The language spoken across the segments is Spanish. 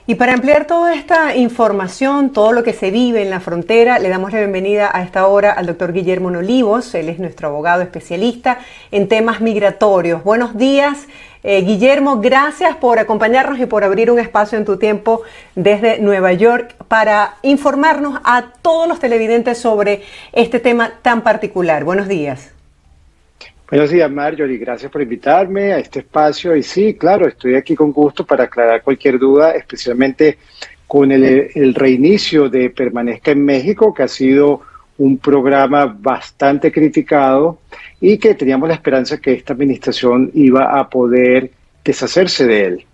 Y para ampliar toda esta información, todo lo que se vive en la frontera, le damos la bienvenida a esta hora al doctor Guillermo Olivos. Él es nuestro abogado especialista en temas migratorios. Buenos días, Guillermo. Gracias por acompañarnos y por abrir un espacio en tu tiempo desde Nueva York para informarnos a todos los televidentes sobre este tema tan particular. Buenos días. Buenos días, Marjorie. Gracias por invitarme a este espacio. Y sí, claro, estoy aquí con gusto para aclarar cualquier duda, especialmente con el reinicio de Permanezca en México, que ha sido un programa bastante criticado y que teníamos la esperanza que esta administración iba a poder deshacerse de él.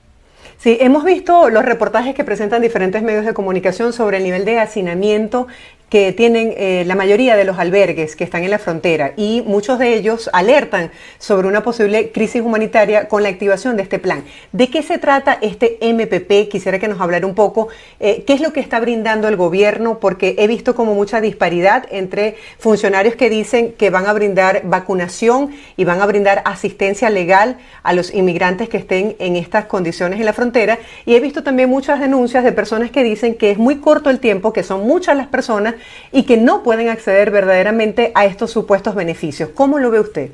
Sí, hemos visto los reportajes que presentan diferentes medios de comunicación sobre el nivel de hacinamiento que tienen la mayoría de los albergues que están en la frontera, y muchos de ellos alertan sobre una posible crisis humanitaria con la activación de este plan. ¿De qué se trata este MPP? Quisiera que nos hablara un poco qué es lo que está brindando el gobierno, porque he visto como mucha disparidad entre funcionarios que dicen que van a brindar vacunación y van a brindar asistencia legal a los inmigrantes que estén en estas condiciones en la frontera, y he visto también muchas denuncias de personas que dicen que es muy corto el tiempo, que son muchas las personas y que no pueden acceder verdaderamente a estos supuestos beneficios. ¿Cómo lo ve usted?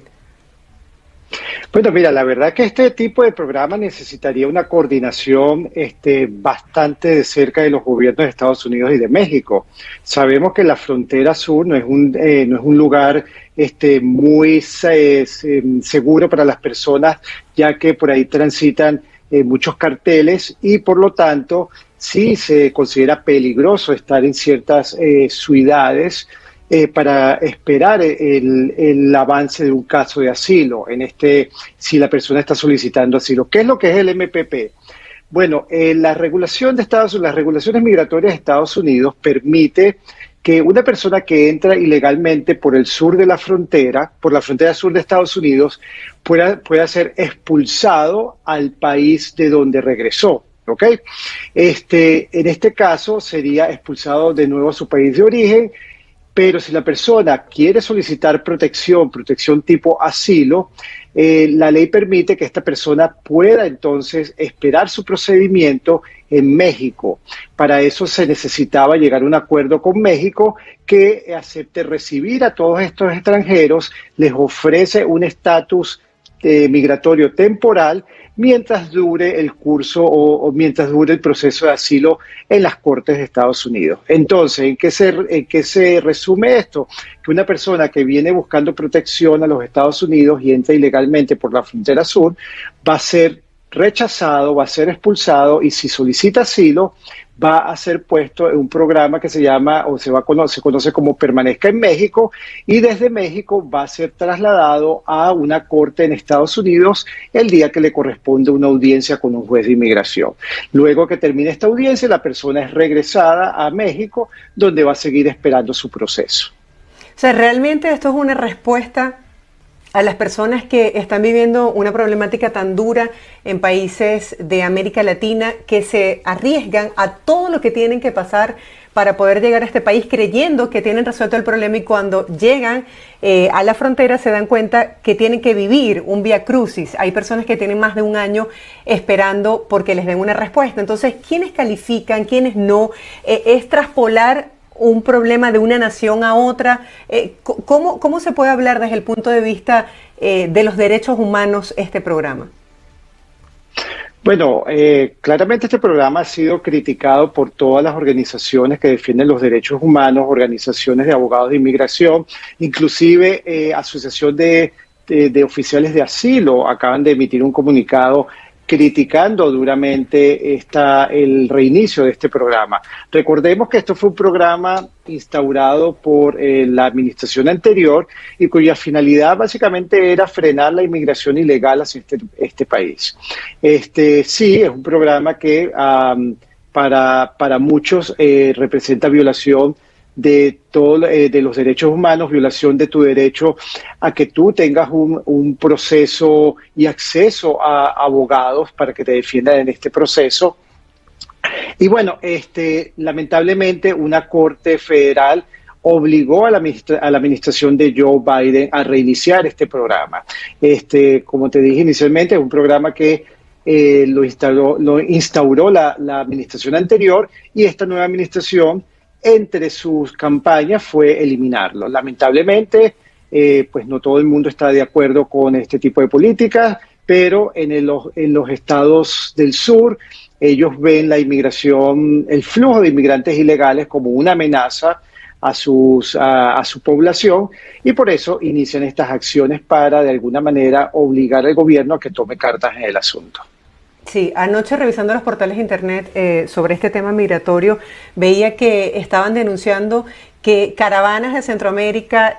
Bueno, mira, la verdad que este tipo de programa necesitaría una coordinación bastante de cerca de los gobiernos de Estados Unidos y de México. Sabemos que la frontera sur no es un lugar muy seguro para las personas, ya que por ahí transitan muchos carteles y por lo tanto sí se considera peligroso estar en ciertas ciudades para esperar el avance de un caso de asilo, si la persona está solicitando asilo. ¿Qué es lo que es el MPP? Bueno, las regulaciones migratorias de Estados Unidos permite que una persona que entra ilegalmente por el sur de la frontera, por la frontera sur de Estados Unidos, pueda ser expulsado al país de donde regresó. ¿Ok? En este caso sería expulsado de nuevo a su país de origen, pero si la persona quiere solicitar protección tipo asilo, la ley permite que esta persona pueda entonces esperar su procedimiento en México. Para eso se necesitaba llegar a un acuerdo con México que acepte recibir a todos estos extranjeros, les ofrece un estatus migratorio temporal mientras dure el curso o mientras dure el proceso de asilo en las Cortes de Estados Unidos. Entonces, ¿en qué se resume esto? Que una persona que viene buscando protección a los Estados Unidos y entra ilegalmente por la frontera sur va a ser rechazado, va a ser expulsado, y si solicita asilo va a ser puesto en un programa que se llama se conoce como Permanezca en México, y desde México va a ser trasladado a una corte en Estados Unidos el día que le corresponde una audiencia con un juez de inmigración. Luego que termine esta audiencia, la persona es regresada a México, donde va a seguir esperando su proceso. O sea, realmente esto es una respuesta a las personas que están viviendo una problemática tan dura en países de América Latina, que se arriesgan a todo lo que tienen que pasar para poder llegar a este país creyendo que tienen resuelto el problema, y cuando llegan a la frontera se dan cuenta que tienen que vivir un vía crucis. Hay personas que tienen más de un año esperando porque les den una respuesta. Entonces, ¿quiénes califican, quiénes no? ¿Es traspolar un problema de una nación a otra? ¿Cómo se puede hablar desde el punto de vista de los derechos humanos este programa? Bueno, claramente este programa ha sido criticado por todas las organizaciones que defienden los derechos humanos, organizaciones de abogados de inmigración, inclusive Asociación de Oficiales de Asilo acaban de emitir un comunicado criticando duramente el reinicio de este programa. Recordemos que esto fue un programa instaurado por la administración anterior y cuya finalidad básicamente era frenar la inmigración ilegal hacia este país. Sí, es un programa que para muchos representa violación de los derechos humanos, violación de tu derecho a que tú tengas un proceso y acceso a abogados para que te defiendan en este proceso. Y bueno, lamentablemente una corte federal obligó a la administración de Joe Biden a reiniciar este programa. Como te dije inicialmente, es un programa que lo instauró la administración anterior, y esta nueva administración, entre sus campañas, fue eliminarlo. Lamentablemente, pues no todo el mundo está de acuerdo con este tipo de políticas, pero en los estados del sur, ellos ven la inmigración, el flujo de inmigrantes ilegales, como una amenaza a su población, y por eso inician estas acciones para, de alguna manera, obligar al gobierno a que tome cartas en el asunto. Sí, anoche revisando los portales de internet sobre este tema migratorio, veía que estaban denunciando que caravanas de Centroamérica,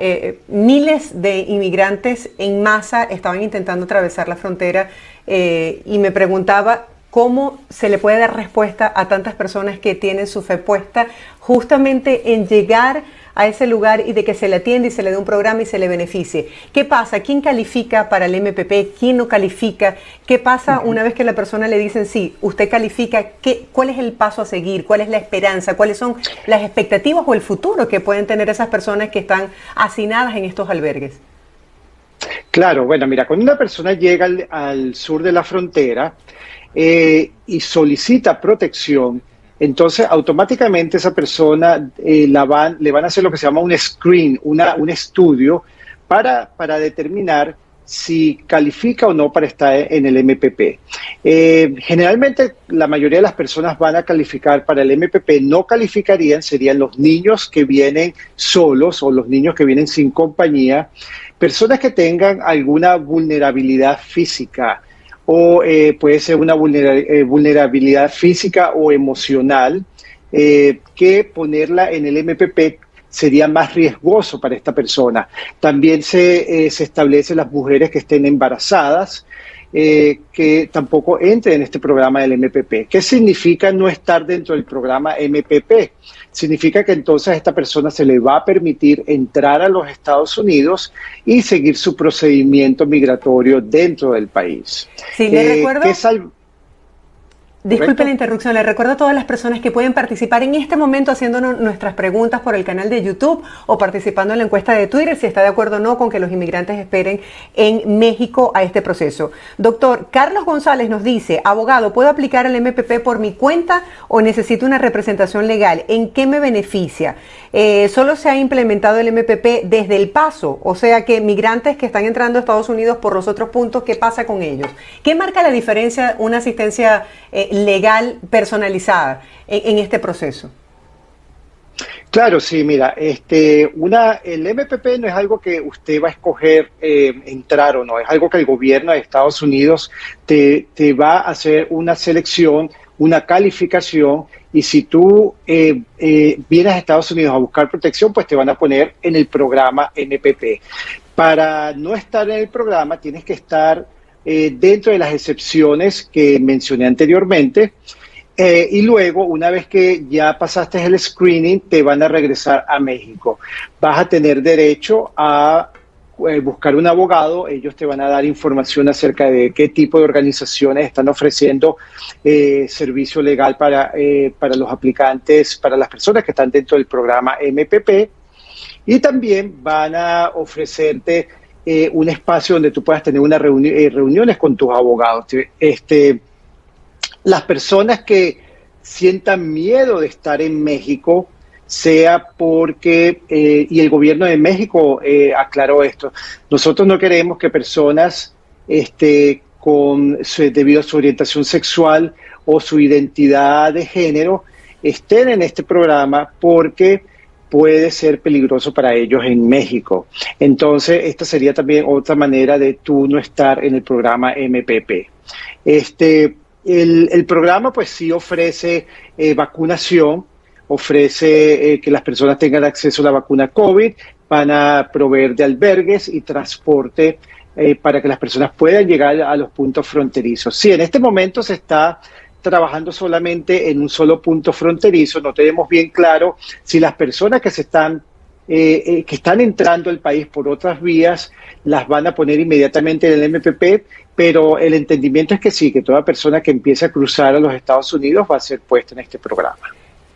miles de inmigrantes en masa estaban intentando atravesar la frontera, y me preguntaba cómo se le puede dar respuesta a tantas personas que tienen su fe puesta justamente en llegar a ese lugar y de que se le atiende y se le dé un programa y se le beneficie. ¿Qué pasa? ¿Quién califica para el MPP? ¿Quién no califica? ¿Qué pasa una vez que a la persona le dicen, sí, usted califica? ¿Cuál es el paso a seguir? ¿Cuál es la esperanza? ¿Cuáles son las expectativas o el futuro que pueden tener esas personas que están hacinadas en estos albergues? Claro, bueno, mira, cuando una persona llega al sur de la frontera y solicita protección, entonces automáticamente esa persona le van a hacer lo que se llama un screen, un estudio para determinar si califica o no para estar en el MPP. Generalmente la mayoría de las personas van a calificar para el MPP. No calificarían, serían los niños que vienen solos o los niños que vienen sin compañía, personas que tengan alguna vulnerabilidad física, o puede ser una vulnerabilidad física o emocional, que ponerla en el MPP sería más riesgoso para esta persona. También se establecen las mujeres que estén embarazadas, que tampoco entren en este programa del MPP. ¿Qué significa no estar dentro del programa MPP? Significa que entonces a esta persona se le va a permitir entrar a los Estados Unidos y seguir su procedimiento migratorio dentro del país. Sí, le recuerdo... Disculpe ¿Correcto? la interrupción, le recuerdo a todas las personas que pueden participar en este momento haciéndonos nuestras preguntas por el canal de YouTube o participando en la encuesta de Twitter si está de acuerdo o no con que los inmigrantes esperen en México a este proceso. Doctor, Carlos González nos dice, abogado, ¿puedo aplicar al MPP por mi cuenta o necesito una representación legal? ¿En qué me beneficia? Solo se ha implementado el MPP desde El Paso, o sea que migrantes que están entrando a Estados Unidos por los otros puntos, ¿qué pasa con ellos? ¿Qué marca la diferencia una asistencia legal personalizada en este proceso? Claro, sí, mira, el MPP no es algo que usted va a escoger entrar o no, es algo que el gobierno de Estados Unidos te va a hacer una selección, una calificación, y si tú vienes a Estados Unidos a buscar protección, pues te van a poner en el programa MPP. Para no estar en el programa, tienes que estar dentro de las excepciones que mencioné anteriormente, y luego, una vez que ya pasaste el screening, te van a regresar a México. Vas a tener derecho a buscar un abogado. Ellos te van a dar información acerca de qué tipo de organizaciones están ofreciendo servicio legal para los aplicantes, para las personas que están dentro del programa MPP, y también van a ofrecerte un espacio donde tú puedas tener reuniones con tus abogados. Las personas que sientan miedo de estar en México, sea porque, y el gobierno de México aclaró esto, nosotros no queremos que personas debido a su orientación sexual o su identidad de género estén en este programa, porque puede ser peligroso para ellos en México. Entonces, esta sería también otra manera de tú no estar en el programa MPP. El programa pues sí ofrece vacunación, ofrece que las personas tengan acceso a la vacuna COVID, van a proveer de albergues y transporte para que las personas puedan llegar a los puntos fronterizos. Sí, en este momento se está trabajando solamente en un solo punto fronterizo. No tenemos bien claro si las personas que están entrando al país por otras vías las van a poner inmediatamente en el MPP, pero el entendimiento es que sí, que toda persona que empiece a cruzar a los Estados Unidos va a ser puesta en este programa.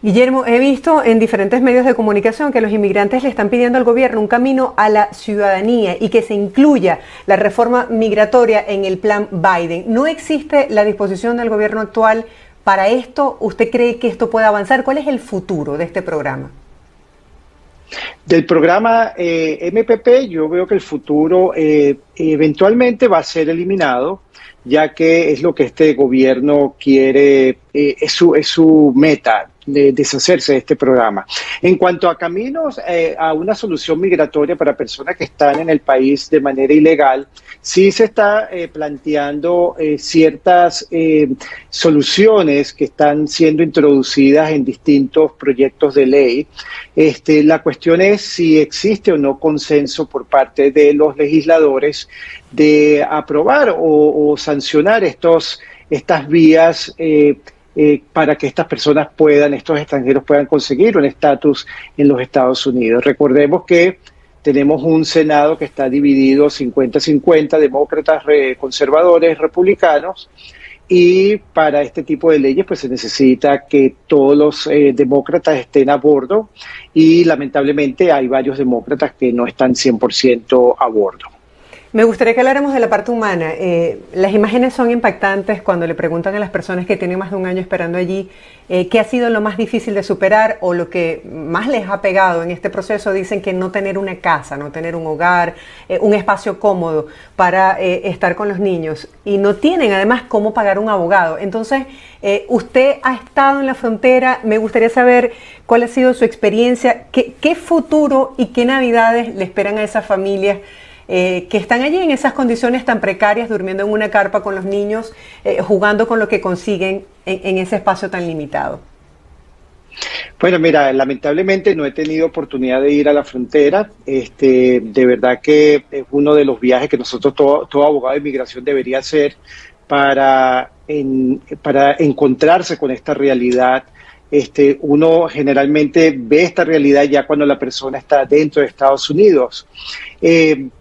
Guillermo, he visto en diferentes medios de comunicación que los inmigrantes le están pidiendo al gobierno un camino a la ciudadanía y que se incluya la reforma migratoria en el plan Biden. ¿No existe la disposición del gobierno actual para esto? ¿Usted cree que esto puede avanzar? ¿Cuál es el futuro de este programa? Del programa MPP, yo veo que el futuro eventualmente va a ser eliminado, ya que es lo que este gobierno quiere, es su meta, de deshacerse de este programa. En cuanto a caminos a una solución migratoria para personas que están en el país de manera ilegal, sí se está planteando ciertas soluciones que están siendo introducidas en distintos proyectos de ley. La cuestión es si existe o no consenso por parte de los legisladores de aprobar o sancionar estas vías para que estas personas estos extranjeros puedan conseguir un estatus en los Estados Unidos. Recordemos que tenemos un Senado que está dividido 50-50, demócratas, conservadores, republicanos, y para este tipo de leyes pues se necesita que todos los demócratas estén a bordo, y lamentablemente hay varios demócratas que no están 100% a bordo. Me gustaría que habláramos de la parte humana. Las imágenes son impactantes cuando le preguntan a las personas que tienen más de un año esperando allí qué ha sido lo más difícil de superar o lo que más les ha pegado en este proceso. Dicen que no tener una casa, no tener un hogar, un espacio cómodo para estar con los niños, y no tienen además cómo pagar un abogado. Entonces, usted ha estado en la frontera, me gustaría saber cuál ha sido su experiencia, qué futuro y qué navidades le esperan a esas familias que están allí en esas condiciones tan precarias, durmiendo en una carpa con los niños, jugando con lo que consiguen en ese espacio tan limitado. Bueno, mira, lamentablemente no he tenido oportunidad de ir a la frontera. De verdad que es uno de los viajes que nosotros, todo abogado de inmigración, debería hacer para encontrarse con esta realidad. Uno generalmente ve esta realidad ya cuando la persona está dentro de Estados Unidos.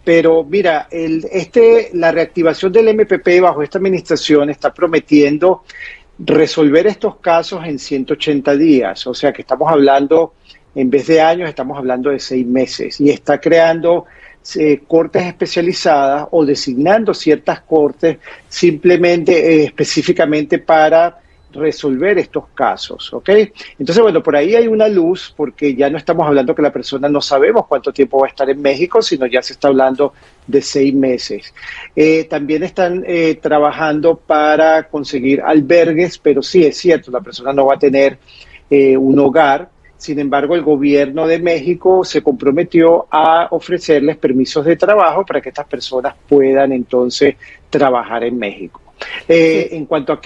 Pero mira, la reactivación del MPP bajo esta administración está prometiendo resolver estos casos en 180 días. O sea que estamos hablando, en vez de años, estamos hablando de 6 meses. Y está creando cortes especializadas o designando ciertas cortes simplemente, específicamente para resolver estos casos, ¿ok? Entonces, bueno, por ahí hay una luz, porque ya no estamos hablando que la persona no sabemos cuánto tiempo va a estar en México, sino ya se está hablando de 6 meses. También están trabajando para conseguir albergues, pero sí es cierto, la persona no va a tener un hogar. Sin embargo, el gobierno de México se comprometió a ofrecerles permisos de trabajo para que estas personas puedan entonces trabajar en México. En cuanto a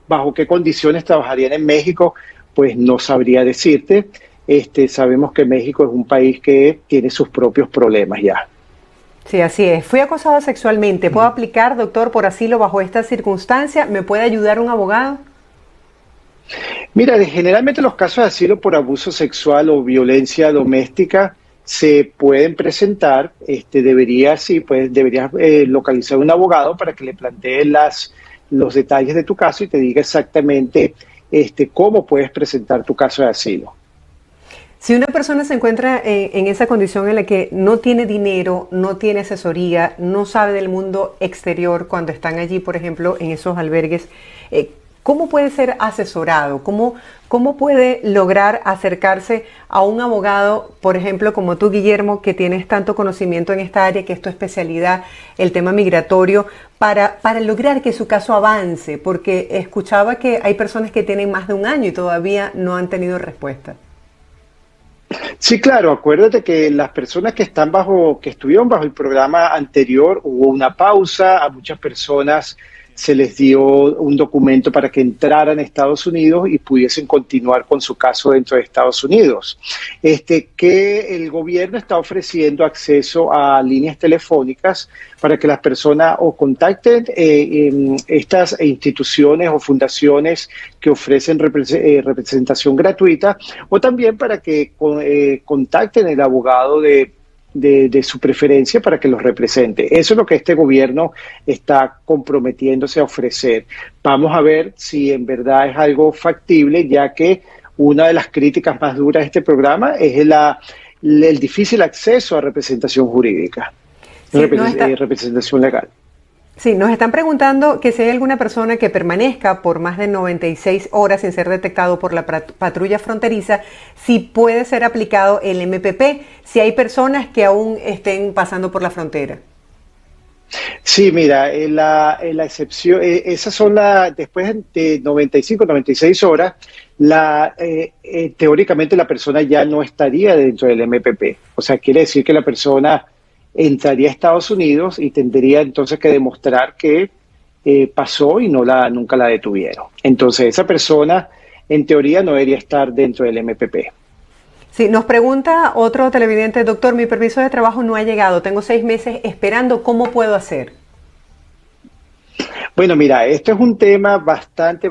bajo qué condiciones trabajarían en México, pues no sabría decirte. Sabemos que México es un país que tiene sus propios problemas ya. Sí, así es. Fui acosado sexualmente. ¿Puedo aplicar, doctor, por asilo bajo esta circunstancia? ¿Me puede ayudar un abogado? Mira, generalmente los casos de asilo por abuso sexual o violencia doméstica se pueden presentar. Deberías localizar un abogado para que le plantee los detalles de tu caso y te diga exactamente cómo puedes presentar tu caso de asilo. Si una persona se encuentra en esa condición en la que no tiene dinero, no tiene asesoría, no sabe del mundo exterior cuando están allí, por ejemplo, en esos albergues, ¿cómo puede ser asesorado? ¿Cómo puede lograr acercarse a un abogado, por ejemplo, como tú, Guillermo, que tienes tanto conocimiento en esta área, que es tu especialidad, el tema migratorio, para lograr que su caso avance? Porque escuchaba que hay personas que tienen más de un año y todavía no han tenido respuesta. Sí, claro, acuérdate que las personas que estuvieron bajo el programa anterior, hubo una pausa, a muchas personas se les dio un documento para que entraran a Estados Unidos y pudiesen continuar con su caso dentro de Estados Unidos. Que el gobierno está ofreciendo acceso a líneas telefónicas para que las personas o contacten estas instituciones o fundaciones que ofrecen representación gratuita, o también para que contacten el abogado de su preferencia para que los represente. Eso es lo que este gobierno está comprometiéndose a ofrecer. Vamos a ver si en verdad es algo factible, ya que una de las críticas más duras de este programa es el difícil acceso a representación jurídica, Sí, representación legal. sí, nos están preguntando que si hay alguna persona que permanezca por más de 96 horas sin ser detectado por la patrulla fronteriza, si puede ser aplicado el MPP, si hay personas que aún estén pasando por la frontera. Sí, mira, la excepción, esas son después de 95, 96 horas, teóricamente la persona ya no estaría dentro del MPP. O sea, quiere decir que la persona entraría a Estados Unidos y tendría entonces que demostrar que pasó y nunca la detuvieron. Entonces, esa persona, en teoría, no debería estar dentro del MPP. Sí, nos pregunta otro televidente, doctor, mi permiso de trabajo no ha llegado, tengo 6 meses esperando, ¿cómo puedo hacer? Bueno, mira, esto es un tema bastante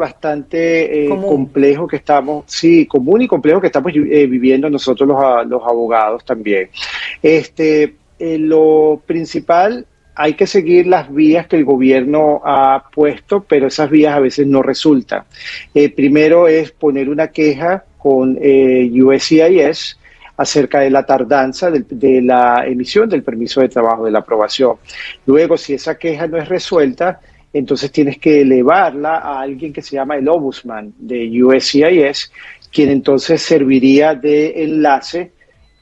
Común. complejo que estamos, sí, común y complejo que estamos viviendo nosotros los abogados también. Lo principal, hay que seguir las vías que el gobierno ha puesto, pero esas vías a veces no resultan. Primero es poner una queja con USCIS acerca de la tardanza de la emisión del permiso de trabajo, de la aprobación. Luego, si esa queja no es resuelta, entonces tienes que elevarla a alguien que se llama el Ombudsman de USCIS, quien entonces serviría de enlace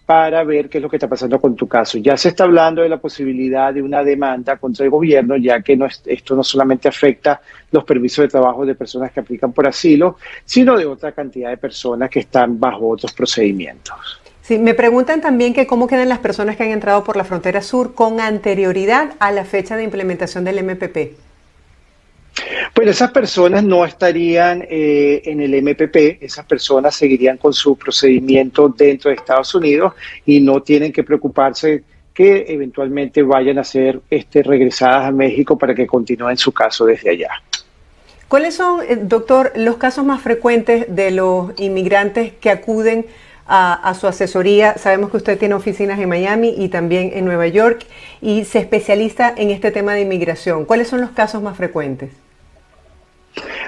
para ver qué es lo que está pasando con tu caso. Ya se está hablando de la posibilidad de una demanda contra el gobierno, ya que esto no solamente afecta los permisos de trabajo de personas que aplican por asilo, sino de otra cantidad de personas que están bajo otros procedimientos. Sí, me preguntan también que cómo quedan las personas que han entrado por la frontera sur con anterioridad a la fecha de implementación del MPP. Bueno, esas personas no estarían en el MPP, esas personas seguirían con su procedimiento dentro de Estados Unidos y no tienen que preocuparse que eventualmente vayan a ser regresadas a México para que continúen su caso desde allá. ¿Cuáles son, doctor, los casos más frecuentes de los inmigrantes que acuden a su asesoría? Sabemos que usted tiene oficinas en Miami y también en Nueva York y se especializa en este tema de inmigración. ¿Cuáles son los casos más frecuentes?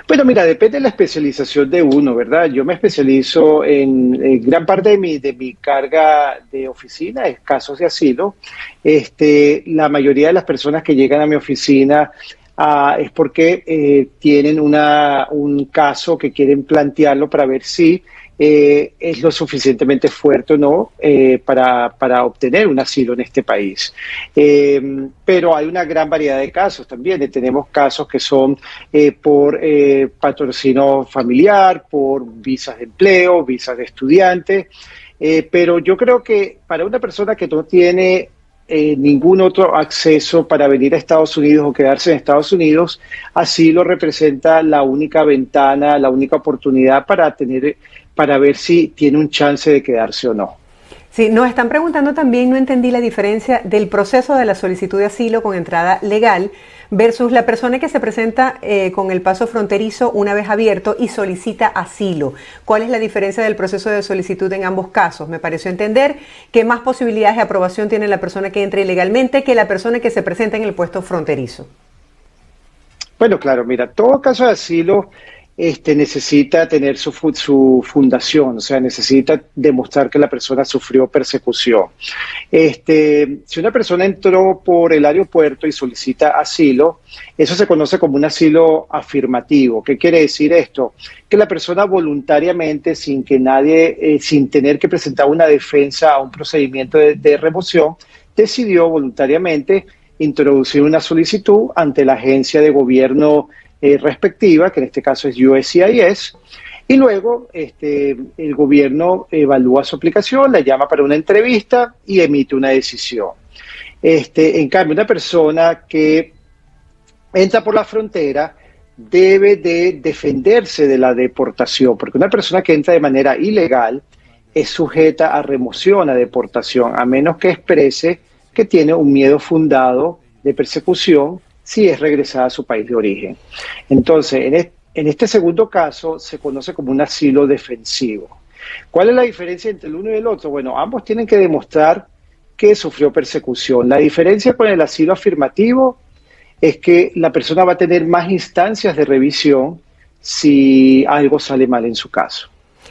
Bueno, mira, depende de la especialización de uno, ¿verdad? Yo me especializo en gran parte de mi carga de oficina, es casos de asilo. La mayoría de las personas que llegan a mi oficina es porque tienen un caso que quieren plantearlo para ver si es lo suficientemente fuerte o no para obtener un asilo en este país. Pero hay una gran variedad de casos también. Tenemos casos que son por patrocinio familiar, por visas de empleo, visas de estudiante. Pero yo creo que para una persona que no tiene ningún otro acceso para venir a Estados Unidos o quedarse en Estados Unidos, asilo representa la única ventana, la única oportunidad para ver si tiene un chance de quedarse o no. Sí, nos están preguntando también, no entendí la diferencia del proceso de la solicitud de asilo con entrada legal versus la persona que se presenta con el paso fronterizo una vez abierto y solicita asilo. ¿Cuál es la diferencia del proceso de solicitud en ambos casos? Me pareció entender que más posibilidades de aprobación tiene la persona que entra ilegalmente que la persona que se presenta en el puesto fronterizo. Bueno, claro, mira, todo caso de asilo necesita tener su fundación, o sea, necesita demostrar que la persona sufrió persecución. Si una persona entró por el aeropuerto y solicita asilo, eso se conoce como un asilo afirmativo. ¿Qué quiere decir esto? Que la persona voluntariamente, sin tener que presentar una defensa a un procedimiento de remoción, decidió voluntariamente introducir una solicitud ante la agencia de gobierno respectiva, que en este caso es USCIS, y luego el gobierno evalúa su aplicación, la llama para una entrevista y emite una decisión. En cambio, una persona que entra por la frontera debe de defenderse de la deportación, porque una persona que entra de manera ilegal es sujeta a remoción, a deportación, a menos que exprese que tiene un miedo fundado de persecución si es regresada a su país de origen. Entonces, en este segundo caso se conoce como un asilo defensivo. ¿Cuál es la diferencia entre el uno y el otro? Bueno, ambos tienen que demostrar que sufrió persecución. La diferencia con el asilo afirmativo es que la persona va a tener más instancias de revisión si algo sale mal en su caso.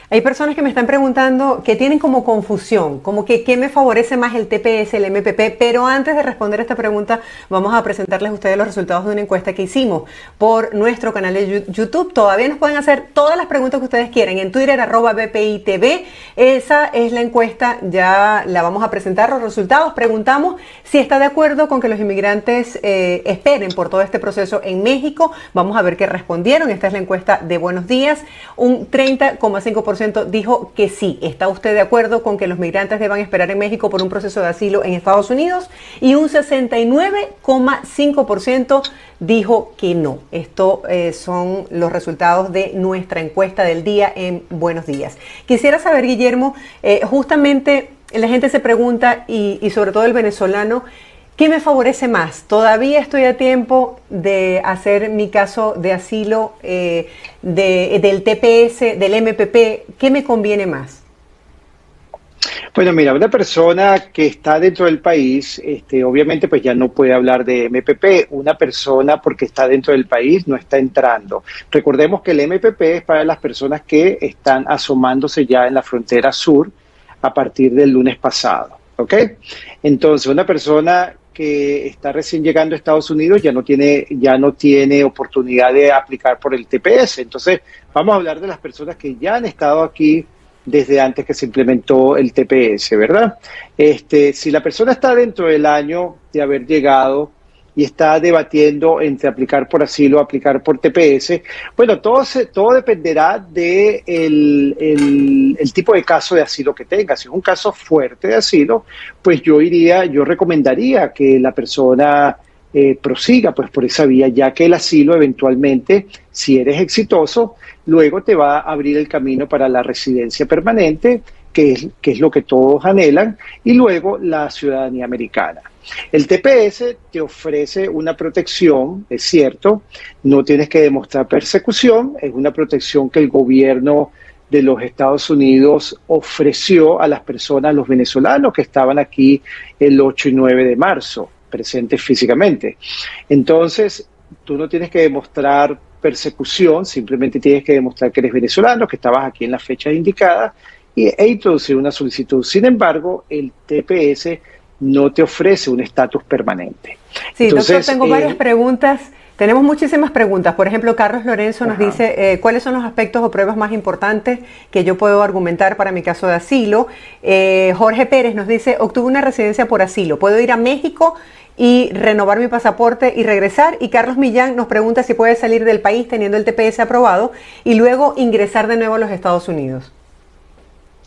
Hay personas que me están preguntando que tienen como confusión, como que qué me favorece más el TPS, el MPP, pero antes de responder esta pregunta vamos a presentarles a ustedes los resultados de una encuesta que hicimos por nuestro canal de YouTube. Todavía nos pueden hacer todas las preguntas que ustedes quieran en Twitter, @BPITV. Esa es la encuesta, ya la vamos a presentar los resultados. Preguntamos si está de acuerdo con que los inmigrantes esperen por todo este proceso en México. Vamos a ver qué respondieron. Esta es la encuesta de Buenos Días. Un 30,5% dijo que sí. ¿Está usted de acuerdo con que los migrantes deban esperar en México por un proceso de asilo en Estados Unidos? Y un 69,5% dijo que no. Estos son los resultados de nuestra encuesta del día en Buenos Días. Quisiera saber, Guillermo, justamente la gente se pregunta, y sobre todo el venezolano, ¿qué me favorece más? ¿Todavía estoy a tiempo de hacer mi caso de asilo del TPS, del MPP? ¿Qué me conviene más? Bueno, mira, una persona que está dentro del país, obviamente pues ya no puede hablar de MPP. Una persona porque está dentro del país no está entrando. Recordemos que el MPP es para las personas que están asomándose ya en la frontera sur a partir del lunes pasado, ¿ok? Entonces, una persona que está recién llegando a Estados Unidos ya no tiene oportunidad de aplicar por el TPS. Entonces, vamos a hablar de las personas que ya han estado aquí desde antes que se implementó el TPS, ¿verdad? Si la persona está dentro del año de haber llegado y está debatiendo entre aplicar por asilo o aplicar por TPS, bueno, todo dependerá de el tipo de caso de asilo que tenga. Si es un caso fuerte de asilo, pues yo recomendaría que la persona prosiga pues por esa vía, ya que el asilo eventualmente, si eres exitoso, luego te va a abrir el camino para la residencia permanente, que es lo que todos anhelan, y luego la ciudadanía americana. El TPS te ofrece una protección, es cierto, no tienes que demostrar persecución, es una protección que el gobierno de los Estados Unidos ofreció a las personas, los venezolanos que estaban aquí el 8 y 9 de marzo, presentes físicamente. Entonces, tú no tienes que demostrar persecución, simplemente tienes que demostrar que eres venezolano, que estabas aquí en las fechas indicadas e introducir una solicitud. Sin embargo, el TPS no te ofrece un estatus permanente. Sí, entonces, doctor, tengo varias preguntas. Tenemos muchísimas preguntas. Por ejemplo, Carlos Lorenzo nos dice cuáles son los aspectos o pruebas más importantes que yo puedo argumentar para mi caso de asilo. Jorge Pérez nos dice, obtuve una residencia por asilo. ¿Puedo ir a México y renovar mi pasaporte y regresar? Y Carlos Millán nos pregunta si puede salir del país teniendo el TPS aprobado y luego ingresar de nuevo a los Estados Unidos.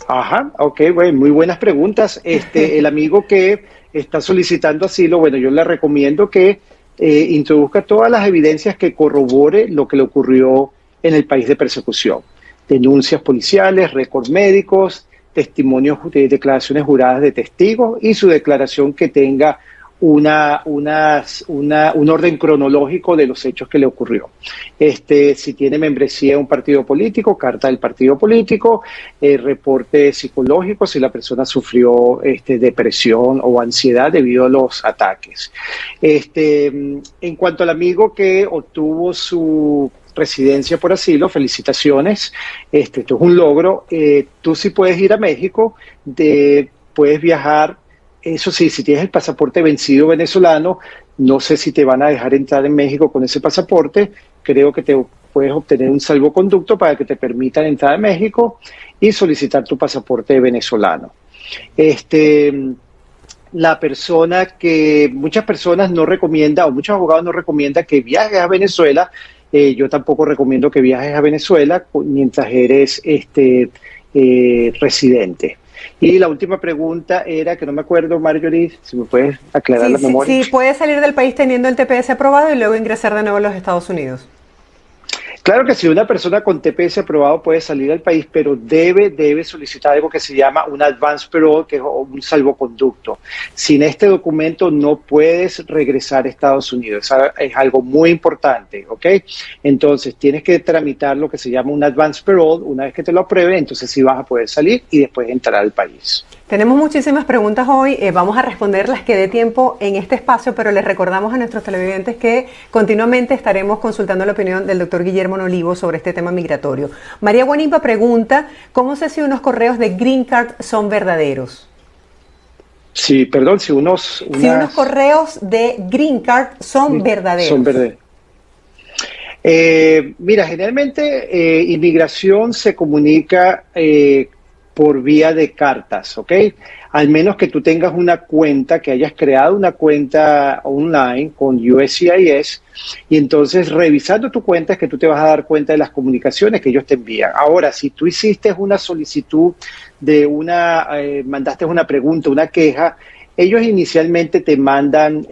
Ajá, ok, bueno, muy buenas preguntas. El amigo que está solicitando asilo, bueno, yo le recomiendo que introduzca todas las evidencias que corrobore lo que le ocurrió en el país de persecución. Denuncias policiales, récords médicos, testimonios, declaraciones juradas de testigos y su declaración que tenga un orden cronológico de los hechos que le ocurrió. Si tiene membresía en un partido político, carta del partido político, reporte psicológico si la persona sufrió depresión o ansiedad debido a los ataques. En cuanto al amigo que obtuvo su residencia por asilo, felicitaciones, esto es un logro. Tú sí puedes ir a México, puedes viajar. Eso sí, si tienes el pasaporte vencido venezolano, no sé si te van a dejar entrar en México con ese pasaporte. Creo que te puedes obtener un salvoconducto para que te permitan entrar a México y solicitar tu pasaporte venezolano. La persona que muchas personas no recomiendan, o muchos abogados no recomiendan que viajes a Venezuela. Yo tampoco recomiendo que viajes a Venezuela mientras eres residente. Y la última pregunta era, que no me acuerdo, Marjorie, si me puedes aclarar la memoria. Sí, puede salir del país teniendo el TPS aprobado y luego ingresar de nuevo a los Estados Unidos. Claro que sí, una persona con TPS aprobado puede salir del país, pero debe solicitar algo que se llama un advance parole, que es un salvoconducto. Sin este documento no puedes regresar a Estados Unidos. Es algo muy importante, ¿ok? Entonces tienes que tramitar lo que se llama un advance parole. Una vez que te lo apruebe, entonces sí vas a poder salir y después entrar al país. Tenemos muchísimas preguntas hoy, vamos a responder las que dé tiempo en este espacio, pero les recordamos a nuestros televidentes que continuamente estaremos consultando la opinión del doctor Guillermo Olivo sobre este tema migratorio. María Guanipa pregunta, ¿cómo sé si unos correos de Green Card son verdaderos? Sí, perdón, si unos correos de Green Card son verdaderos. Son verdaderos. Mira, generalmente inmigración se comunica por vía de cartas, ¿ok? Al menos que tú tengas una cuenta, que hayas creado una cuenta online con USCIS, y entonces revisando tu cuenta es que tú te vas a dar cuenta de las comunicaciones que ellos te envían. Ahora, si tú hiciste una solicitud de mandaste una pregunta, una queja, ellos inicialmente te mandan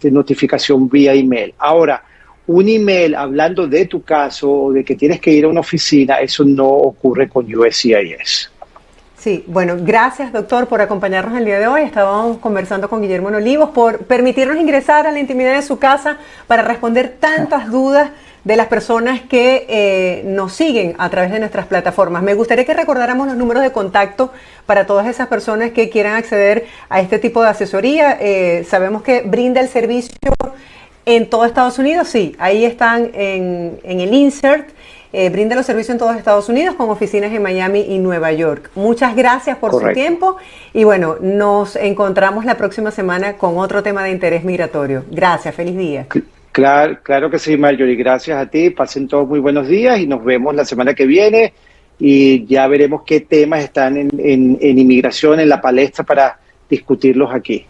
notificación vía email. Ahora, un email hablando de tu caso o de que tienes que ir a una oficina, eso no ocurre con USCIS. Sí, bueno, gracias doctor por acompañarnos el día de hoy. Estábamos conversando con Guillermo Olivos por permitirnos ingresar a la intimidad de su casa para responder tantas dudas de las personas que nos siguen a través de nuestras plataformas. Me gustaría que recordáramos los números de contacto para todas esas personas que quieran acceder a este tipo de asesoría. Sabemos que brinda el servicio en todo Estados Unidos, sí, ahí están en el insert. Brinda los servicios en todos Estados Unidos con oficinas en Miami y Nueva York. Muchas gracias por su tiempo y bueno, nos encontramos la próxima semana con otro tema de interés migratorio. Gracias, feliz día. Claro que sí, Marjorie, gracias a ti, pasen todos muy buenos días y nos vemos la semana que viene y ya veremos qué temas están en inmigración, en la palestra para discutirlos aquí.